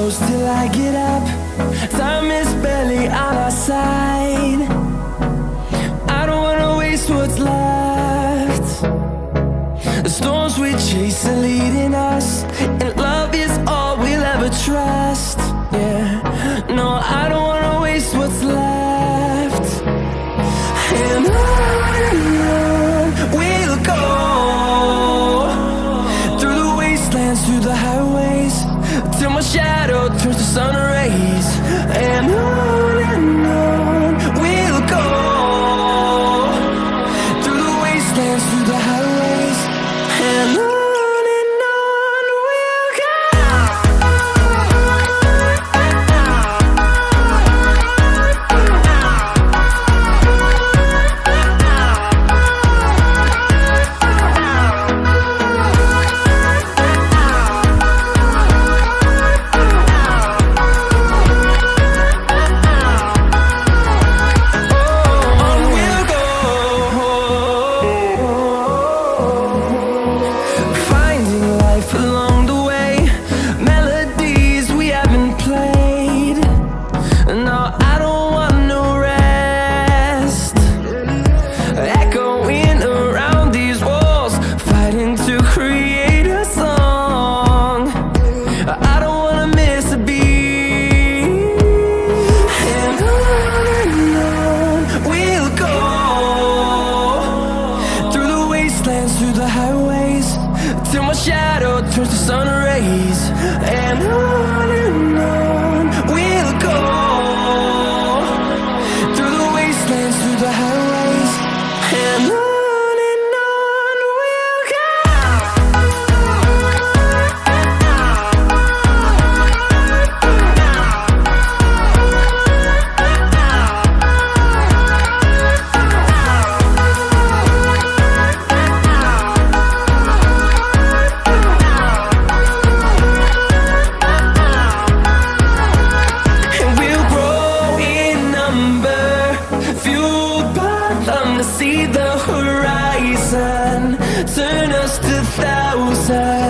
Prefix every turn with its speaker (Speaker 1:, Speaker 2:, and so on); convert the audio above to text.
Speaker 1: close till I get up. Time is barely on our side. I don't wanna waste what's left. The storms we chase are leading us, and love is all we'll ever trust. Yeah, no, I don't wanna waste what's left. And on we'll go, through the wastelands, through the highways, till my shadow turns to sun rays. And on we'll go, through the wastelands, through the highways, and on. Through the highways, till my shadow turns to sun rays. And on we'll go, through the wastelands, through the highways, and on. See the horizon, turn us to thousands.